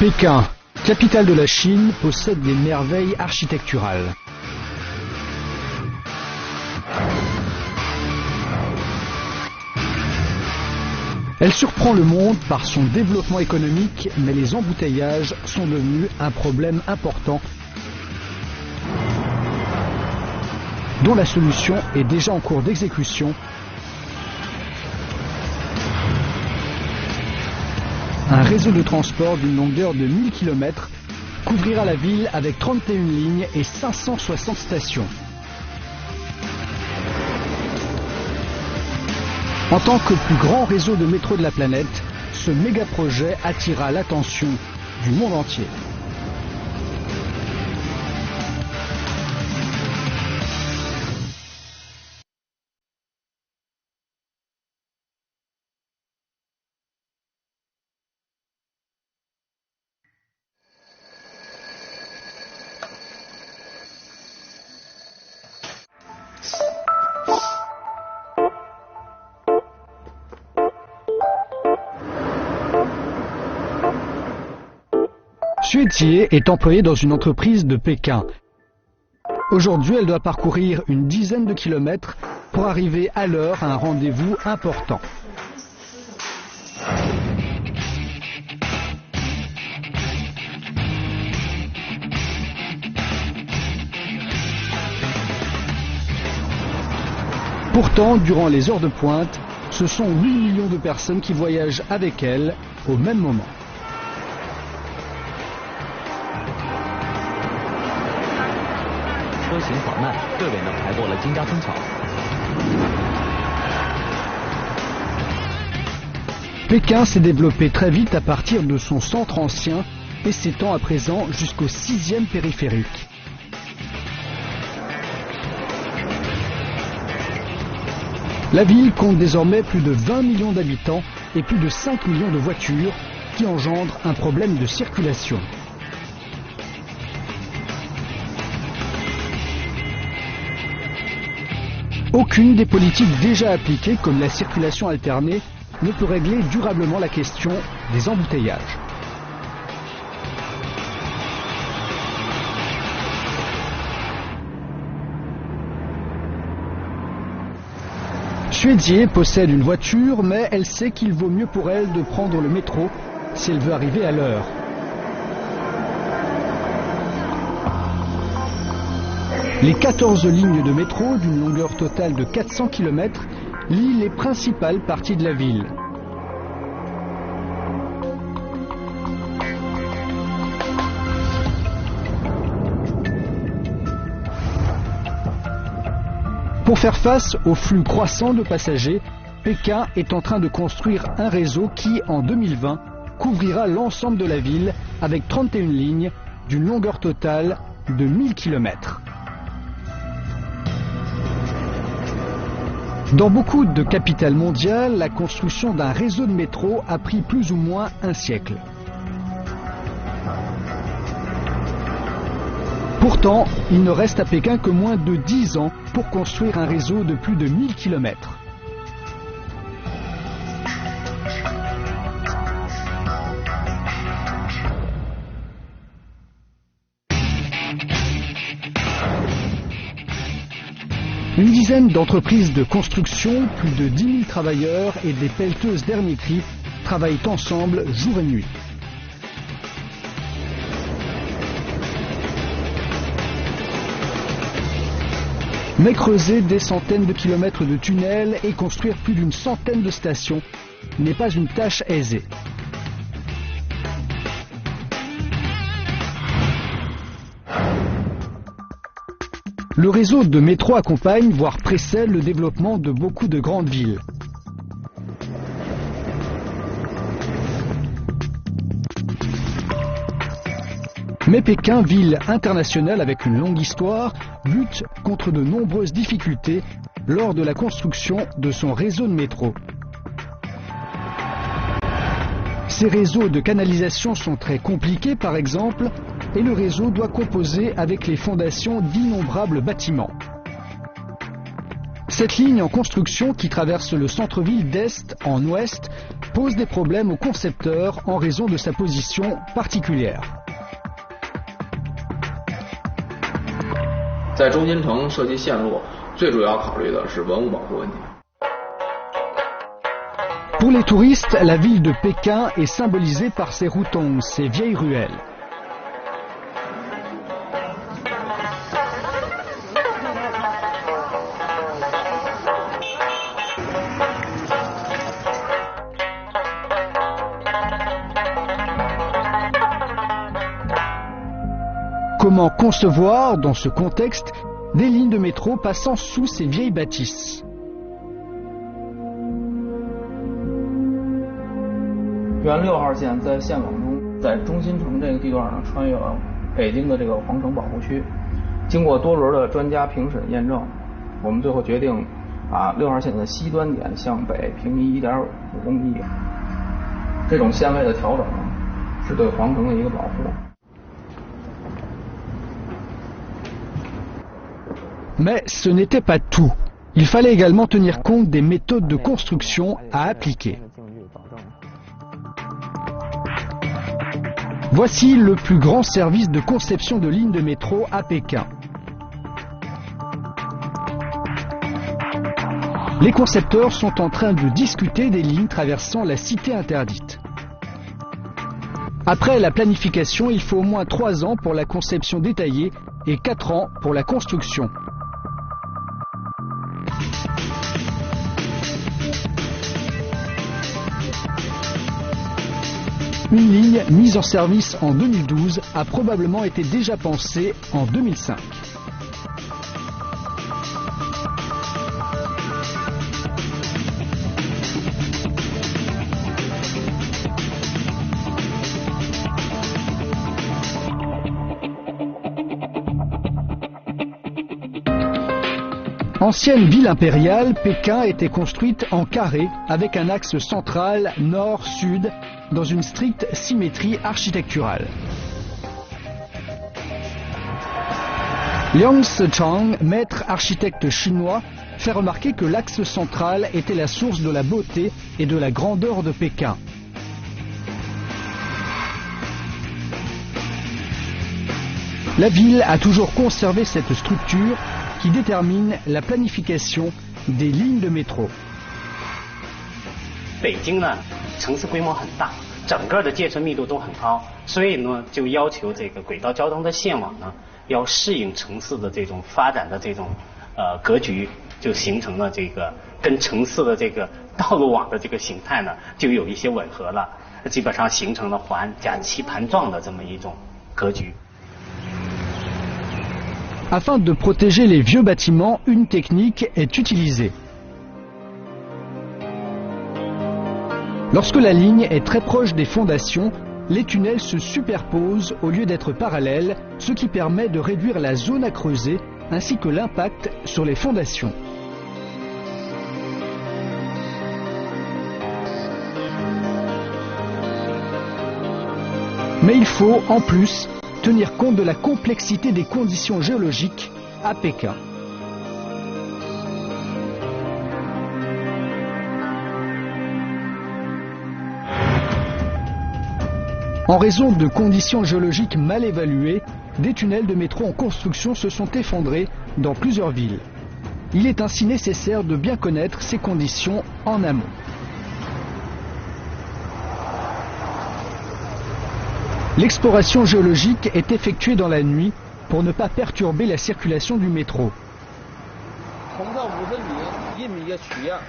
Pékin, capitale de la Chine, possède des merveilles architecturales. Elle surprend le monde par son développement économique, mais les embouteillages sont devenus un problème important dont la solution est déjà en cours d'exécution. Un réseau de transport d'une longueur de 1000 km couvrira la ville avec 31 lignes et 560 stations. En tant que plus grand réseau de métro de la planète, ce méga projet attira l'attention du monde entier. Xue Jie est employée dans une entreprise de Pékin. Aujourd'hui, elle doit parcourir une dizaine de kilomètres pour arriver à l'heure à un rendez-vous important. Pourtant, durant les heures de pointe, ce sont 8 millions de personnes qui voyagent avec elle au même moment. Pékin s'est développé très vite à partir de son centre ancien et s'étend à présent jusqu'au 6e périphérique. La ville compte désormais plus de 20 millions d'habitants et plus de 5 millions de voitures qui engendrent un problème de circulation. Aucune des politiques déjà appliquées, comme la circulation alternée, ne peut régler durablement la question des embouteillages. Xue Jie possède une voiture, mais elle sait qu'il vaut mieux pour elle de prendre le métro si elle veut arriver à l'heure. Les 14 lignes de métro, d'une longueur totale de 400 km, lient les principales parties de la ville. Pour faire face au flux croissant de passagers, Pékin est en train de construire un réseau qui, en 2020, couvrira l'ensemble de la ville avec 31 lignes d'une longueur totale de 1000 km. Dans beaucoup de capitales mondiales, la construction d'un réseau de métro a pris plus ou moins un siècle. Pourtant, il ne reste à Pékin que moins de 10 ans pour construire un réseau de plus de 1000 km. dizaine d'entreprises de construction, plus de 10 000 travailleurs et des pelleteuses dernier cri travaillent ensemble jour et nuit. Mais creuser des centaines de kilomètres de tunnels et construire plus d'une centaine de stations n'est pas une tâche aisée. Le réseau de métro accompagne, voire précède le développement de beaucoup de grandes villes. Mais Pékin, ville internationale avec une longue histoire, lutte contre de nombreuses difficultés lors de la construction de son réseau de métro. Ces réseaux de canalisation sont très compliqués par exemple, et le réseau doit composer avec les fondations d'innombrables bâtiments. Cette ligne en construction qui traverse le centre-ville d'est en ouest pose des problèmes aux concepteurs en raison de sa position particulière. 在中心城设计线路，最主要考虑的是文物保护问题。 Pour les touristes, la ville de Pékin est symbolisée par ses routons, ses vieilles ruelles. Comment concevoir, dans ce contexte, des lignes de métro passant sous ces vieilles bâtisses? 原6号线在线网中，在中心城这个地段呢，穿越了北京的这个皇城保护区。经过多轮的专家评审验证，我们最后决定把6号线的西端点向北平移1.5公里。这种线位的调整是对皇城的一个保护。 Mais ce n'était pas tout. Il fallait également tenir compte des méthodes de construction à appliquer. Voici le plus grand service de conception de lignes de métro à Pékin. Les concepteurs sont en train de discuter des lignes traversant la cité interdite. Après la planification, il faut au moins 3 ans pour la conception détaillée et 4 ans pour la construction. Une ligne mise en service en 2012 a probablement été déjà pensée en 2005. Ancienne ville impériale, Pékin a été construite en carré avec un axe central nord-sud dans une stricte symétrie architecturale. Liang Sichang, maître architecte chinois, fait remarquer que l'axe central était la source de la beauté et de la grandeur de Pékin. La ville a toujours conservé cette structure qui détermine la planification des lignes de métro. 北京呢，城市规模很大，整个的建设密度都很高，所以呢，就要求这个轨道交通的线网呢，要适应城市的这种发展的这种格局，就形成了这个跟城市的这个道路网的这个形态呢，就有一些吻合了，基本上形成了环加棋盘状的这么一种格局。 Afin de protéger les vieux bâtiments, une technique est utilisée. Lorsque la ligne est très proche des fondations, les tunnels se superposent au lieu d'être parallèles, ce qui permet de réduire la zone à creuser ainsi que l'impact sur les fondations. Mais il faut, en plus, tenir compte de la complexité des conditions géologiques à Pékin. En raison de conditions géologiques mal évaluées, des tunnels de métro en construction se sont effondrés dans plusieurs villes. Il est ainsi nécessaire de bien connaître ces conditions en amont. L'exploration géologique est effectuée dans la nuit pour ne pas perturber la circulation du métro.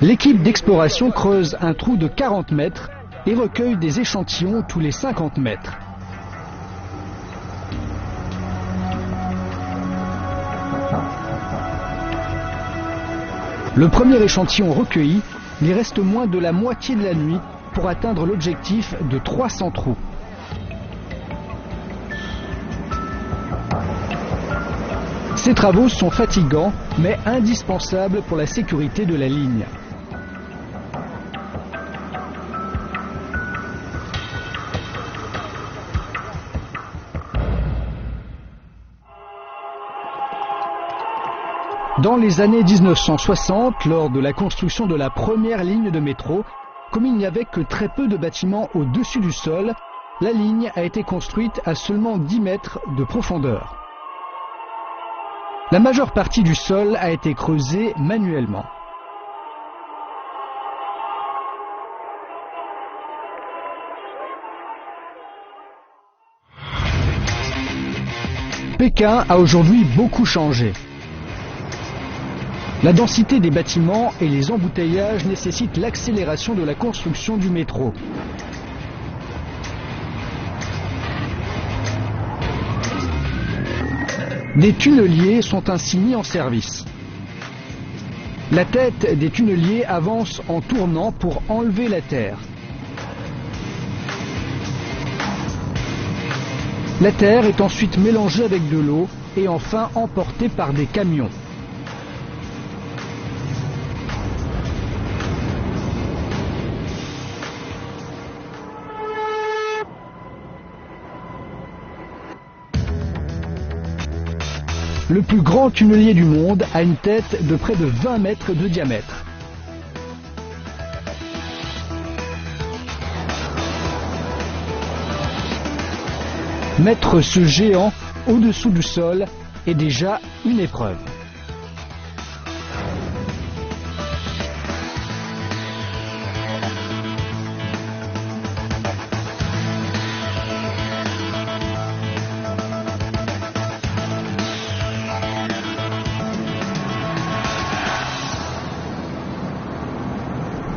L'équipe d'exploration creuse un trou de 40 mètres et recueille des échantillons tous les 50 mètres. Le premier échantillon recueilli, il reste moins de la moitié de la nuit pour atteindre l'objectif de 300 trous. Ces travaux sont fatigants, mais indispensables pour la sécurité de la ligne. Dans les années 1960, lors de la construction de la première ligne de métro, comme il n'y avait que très peu de bâtiments au-dessus du sol, la ligne a été construite à seulement 10 mètres de profondeur. La majeure partie du sol a été creusée manuellement. Pékin a aujourd'hui beaucoup changé. La densité des bâtiments et les embouteillages nécessitent l'accélération de la construction du métro. Des tunneliers sont ainsi mis en service. La tête des tunneliers avance en tournant pour enlever la terre. La terre est ensuite mélangée avec de l'eau et enfin emportée par des camions. Le plus grand tunnelier du monde a une tête de près de 20 mètres de diamètre. Mettre ce géant au-dessous du sol est déjà une épreuve.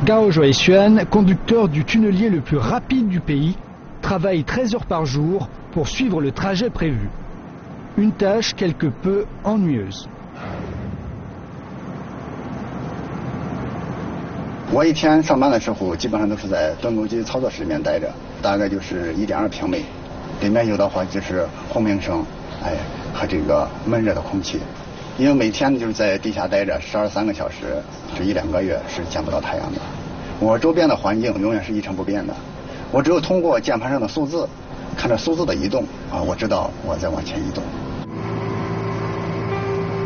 Gao Zhuaixuan, conducteur du tunnelier le plus rapide du pays, travaille 13 heures par jour pour suivre le trajet prévu. Une tâche quelque peu ennuyeuse. 我一天上班的时候，基本上都是在盾构机操作室里面待着，大概就是1.2平米，里面有的话就是轰鸣声，和这个闷热的空气。因为每天就是在地下待着12、13个小时，这1、2个月是见不到太阳的。我周边的环境永远是一成不变的，我只有通过键盘上的数字，看着数字的移动我知道我在往前移动。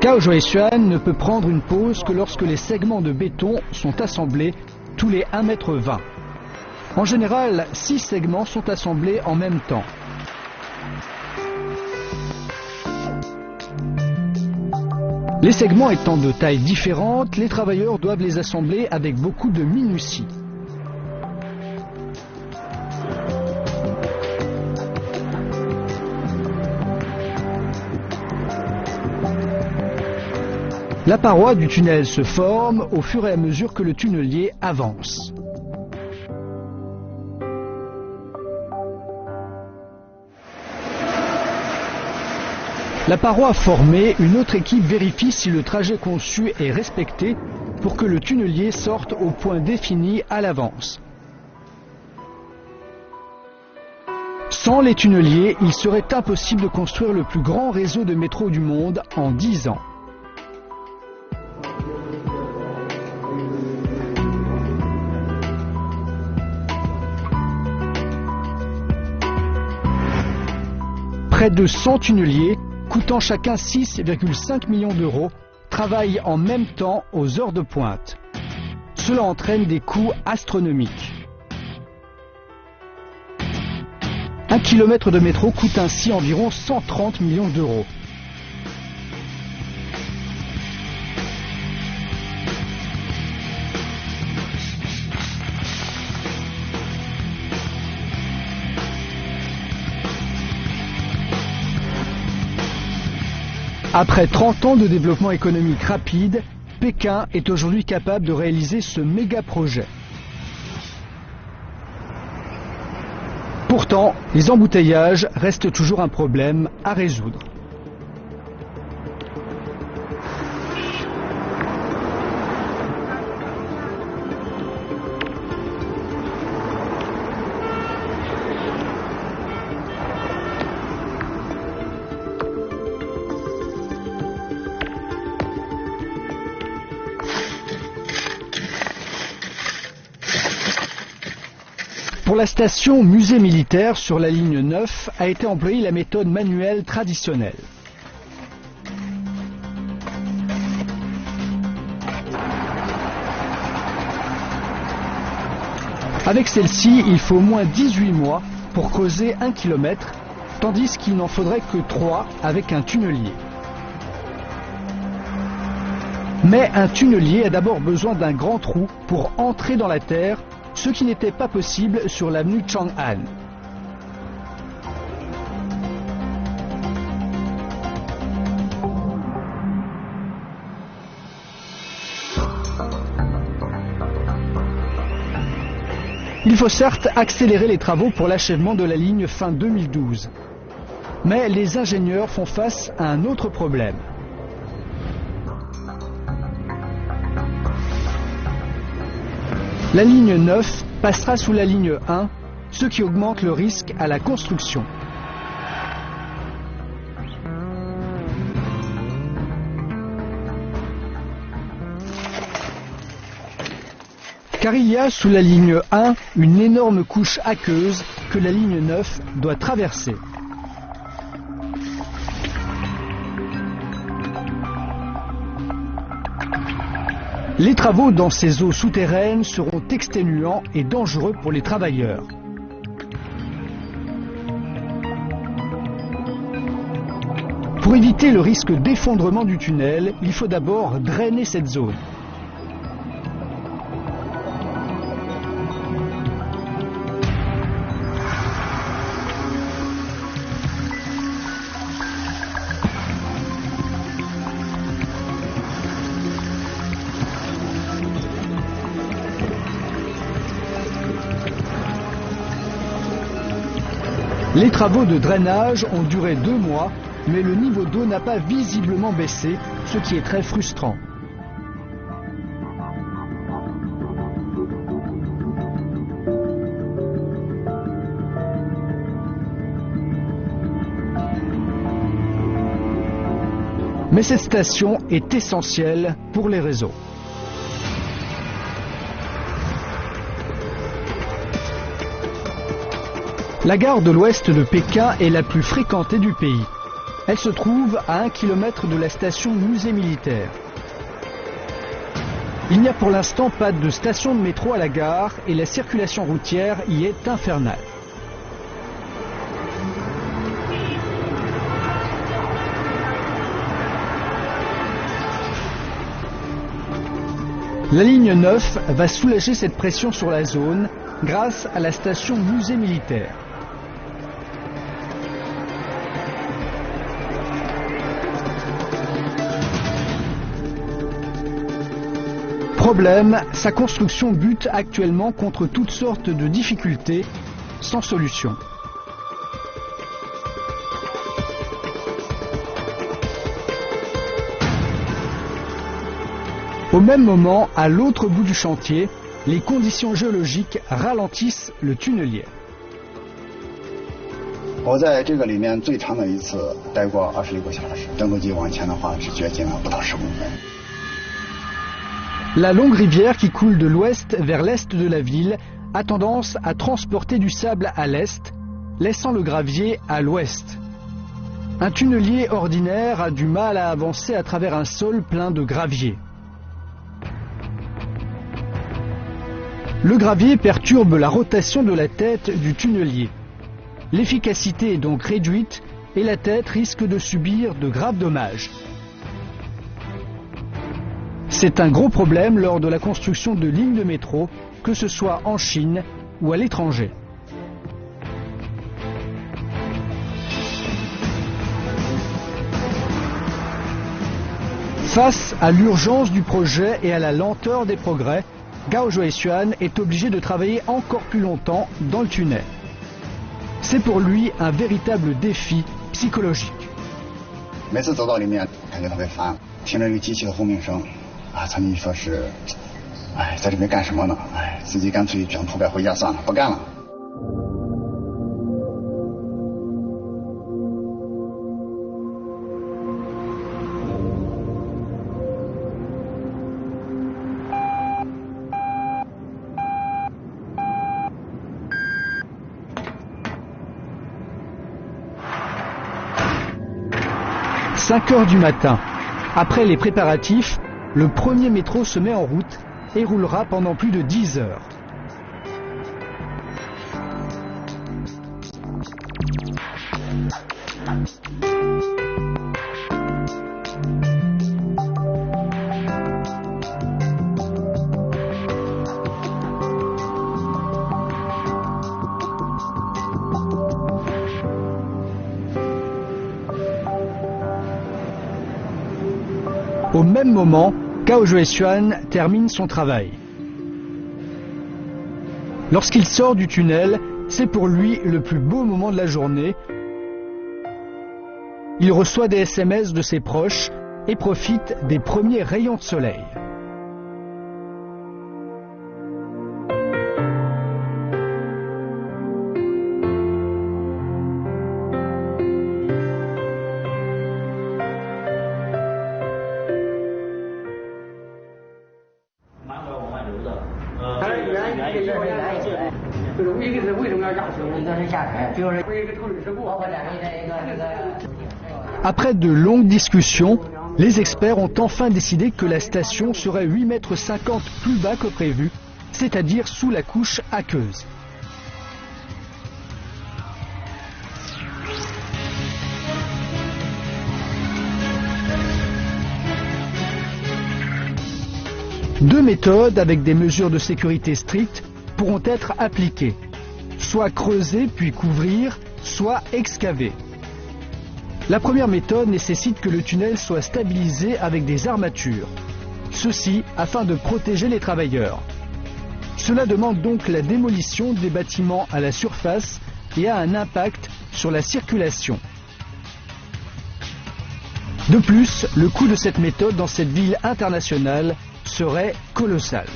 Gao Zhuaixuan ne peut prendre une pause que lorsque les segments de béton sont assemblés tous les 1,20 m. En général, 6 segments sont assemblés en même temps. Les segments étant de tailles différentes, les travailleurs doivent les assembler avec beaucoup de minutie. La paroi du tunnel se forme au fur et à mesure que le tunnelier avance. La paroi formée, une autre équipe vérifie si le trajet conçu est respecté pour que le tunnelier sorte au point défini à l'avance. Sans les tunneliers, il serait impossible de construire le plus grand réseau de métro du monde en 10 ans. Près de 100 tunneliers, coûtant chacun 6,5 millions d'euros, travaillent en même temps aux heures de pointe. Cela entraîne des coûts astronomiques. 1 kilomètre de métro coûte ainsi environ 130 millions d'euros. Après 30 ans de développement économique rapide, Pékin est aujourd'hui capable de réaliser ce méga projet. Pourtant, les embouteillages restent toujours un problème à résoudre. Pour la station musée militaire sur la ligne 9 a été employée la méthode manuelle traditionnelle. Avec celle-ci, il faut au moins 18 mois pour creuser 1 km, tandis qu'il n'en faudrait que 3 avec un tunnelier. Mais un tunnelier a d'abord besoin d'un grand trou pour entrer dans la terre, ce qui n'était pas possible sur l'avenue Chang'an. Il faut certes accélérer les travaux pour l'achèvement de la ligne fin 2012. Mais les ingénieurs font face à un autre problème. La ligne 9 passera sous la ligne 1, ce qui augmente le risque à la construction. Car il y a sous la ligne 1 une énorme couche aqueuse que la ligne 9 doit traverser. Les travaux dans ces eaux souterraines seront exténuants et dangereux pour les travailleurs. Pour éviter le risque d'effondrement du tunnel, il faut d'abord drainer cette zone. Les travaux de drainage ont duré 2 mois, mais le niveau d'eau n'a pas visiblement baissé, ce qui est très frustrant. Mais cette station est essentielle pour les réseaux. La gare de l'ouest de Pékin est la plus fréquentée du pays. Elle se trouve à 1 km de la station musée militaire. Il n'y a pour l'instant pas de station de métro à la gare et la circulation routière y est infernale. La ligne 9 va soulager cette pression sur la zone grâce à la station musée militaire. Problème, sa construction bute actuellement contre toutes sortes de difficultés, sans solution. Au même moment, à l'autre bout du chantier, les conditions géologiques ralentissent le tunnelier. 我在这个里面最长的一次待过26个小时，登陆机往前的话是掘进了不到10公分。 La longue rivière qui coule de l'ouest vers l'est de la ville a tendance à transporter du sable à l'est, laissant le gravier à l'ouest. Un tunnelier ordinaire a du mal à avancer à travers un sol plein de gravier. Le gravier perturbe la rotation de la tête du tunnelier. L'efficacité est donc réduite et la tête risque de subir de graves dommages. C'est un gros problème lors de la construction de lignes de métro, que ce soit en Chine ou à l'étranger. Face à l'urgence du projet et à la lenteur des progrès, Gao Zhuoxuan est obligé de travailler encore plus longtemps dans le tunnel. C'est pour lui un véritable défi psychologique. 每次走到里面，感觉特别烦，听着这个机器的轰鸣声，曾经说是，在这边干什么呢？自己干脆卷铺盖回家算了，不干了。5 heures du matin. Après les préparatifs, le premier métro se met en route et roulera pendant plus de 10 heures. Au même moment, Gao Zhuoxuan termine son travail. Lorsqu'il sort du tunnel, c'est pour lui le plus beau moment de la journée. Il reçoit des SMS de ses proches et profite des premiers rayons de soleil. Après de longues discussions, les experts ont enfin décidé que la station serait 8,50 mètres plus bas que prévu, c'est-à-dire sous la couche aqueuse. Deux méthodes avec des mesures de sécurité strictes pourront être appliquées. Soit creuser puis couvrir, soit excaver. La première méthode nécessite que le tunnel soit stabilisé avec des armatures. Ceci afin de protéger les travailleurs. Cela demande donc la démolition des bâtiments à la surface et a un impact sur la circulation. De plus, le coût de cette méthode dans cette ville internationale serait colossal.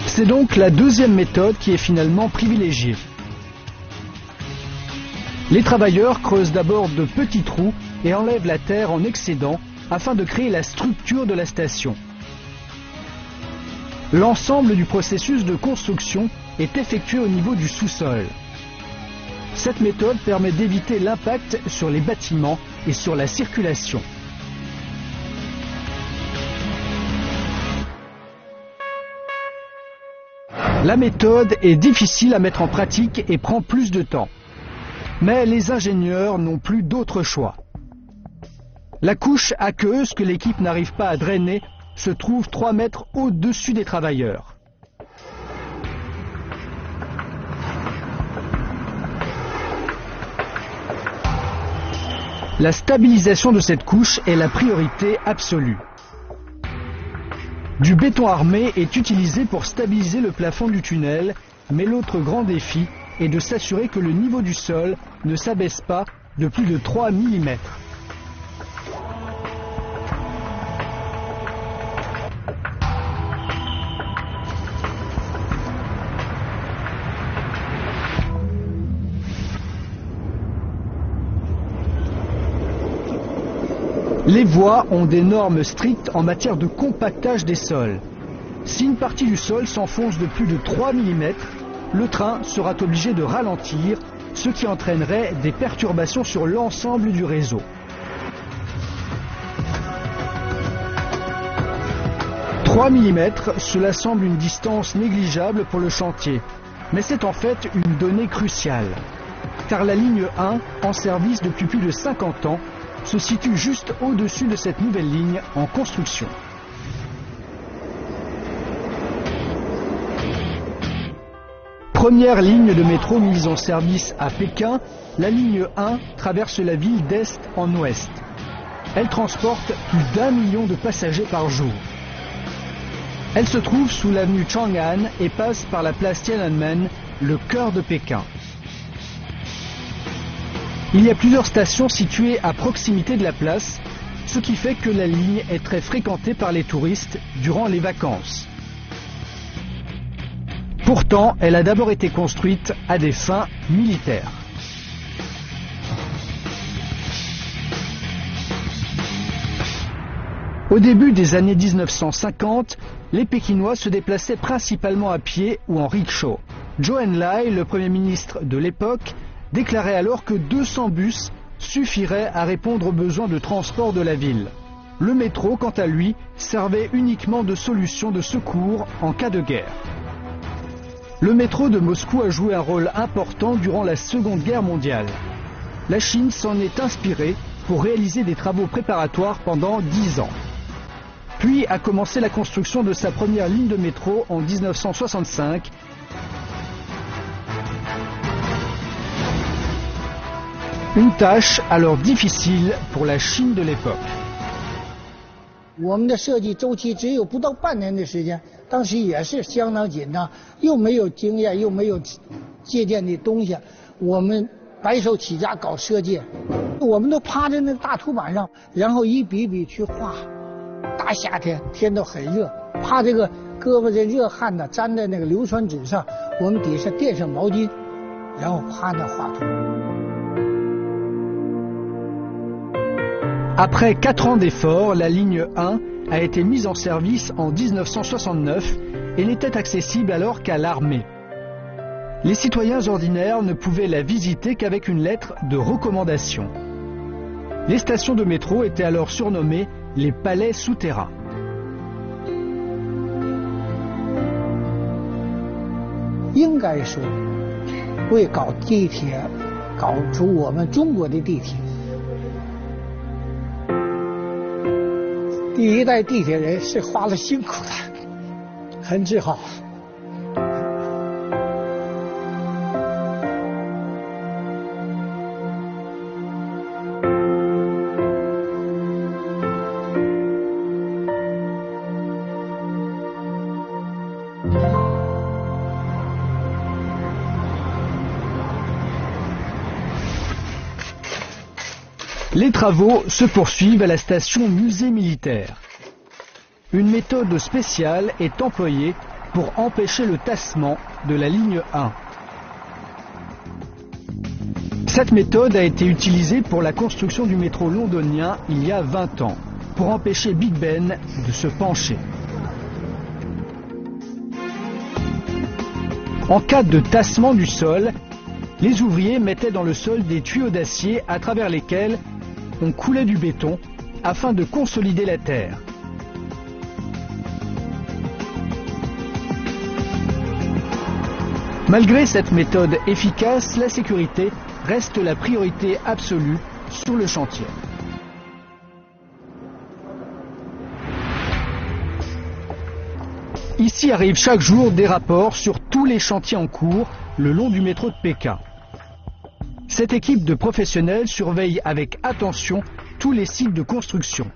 C'est donc la deuxième méthode qui est finalement privilégiée. Les travailleurs creusent d'abord de petits trous et enlèvent la terre en excédent afin de créer la structure de la station. L'ensemble du processus de construction est effectué au niveau du sous-sol. Cette méthode permet d'éviter l'impact sur les bâtiments et sur la circulation. La méthode est difficile à mettre en pratique et prend plus de temps. Mais les ingénieurs n'ont plus d'autre choix. La couche aqueuse que l'équipe n'arrive pas à drainer se trouve 3 mètres au-dessus des travailleurs. La stabilisation de cette couche est la priorité absolue. Du béton armé est utilisé pour stabiliser le plafond du tunnel, mais l'autre grand défi est de s'assurer que le niveau du sol ne s'abaisse pas de plus de 3 mm. Les voies ont des normes strictes en matière de compactage des sols. Si une partie du sol s'enfonce de plus de 3 mm, le train sera obligé de ralentir, ce qui entraînerait des perturbations sur l'ensemble du réseau. 3 mm, cela semble une distance négligeable pour le chantier, mais c'est en fait une donnée cruciale. Car la ligne 1, en service depuis plus de 50 ans, se situe juste au-dessus de cette nouvelle ligne en construction. Première ligne de métro mise en service à Pékin, la ligne 1 traverse la ville d'est en ouest. Elle transporte plus d'1 million de passagers par jour. Elle se trouve sous l'avenue Chang'an et passe par la place Tiananmen, le cœur de Pékin. Il y a plusieurs stations situées à proximité de la place, ce qui fait que la ligne est très fréquentée par les touristes durant les vacances. Pourtant, elle a d'abord été construite à des fins militaires. Au début des années 1950, les Pékinois se déplaçaient principalement à pied ou en rickshaw. Zhou Enlai, le Premier ministre de l'époque, déclarait alors que 200 bus suffiraient à répondre aux besoins de transport de la ville. Le métro, quant à lui, servait uniquement de solution de secours en cas de guerre. Le métro de Moscou a joué un rôle important durant la Seconde Guerre mondiale. La Chine s'en est inspirée pour réaliser des travaux préparatoires pendant 10 ans. Puis a commencé la construction de sa première ligne de métro en 1965. Une tâche alors difficile pour la Chine de l'époque. 我们的设计周期只有不到半年的时间，当时也是相当紧张，又没有经验，又没有借鉴的东西，我们白手起家搞设计，我们都趴在那大图板上，然后一笔笔去画。大夏天天都很热，怕这个胳膊这热汗呢粘在那个硫酸纸上，我们底下垫上毛巾，然后趴那画图。 Après 4 ans d'efforts, la ligne 1 a été mise en service en 1969 et n'était accessible alors qu'à l'armée. Les citoyens ordinaires ne pouvaient la visiter qu'avec une lettre de recommandation. Les stations de métro étaient alors surnommées les palais souterrains. 应该说，为搞地铁，搞出我们中国的地铁。 第一代地铁人是花了辛苦的，很自豪。Les travaux se poursuivent à la station musée militaire. Une méthode spéciale est employée pour empêcher le tassement de la ligne 1. Cette méthode a été utilisée pour la construction du métro londonien il y a 20 ans, pour empêcher Big Ben de se pencher. En cas de tassement du sol, les ouvriers mettaient dans le sol des tuyaux d'acier à travers lesquels on coulait du béton afin de consolider la terre. Malgré cette méthode efficace, la sécurité reste la priorité absolue sur le chantier. Ici arrivent chaque jour des rapports sur tous les chantiers en cours le long du métro de Pékin. Cette équipe de professionnels surveille avec attention tous les sites de construction.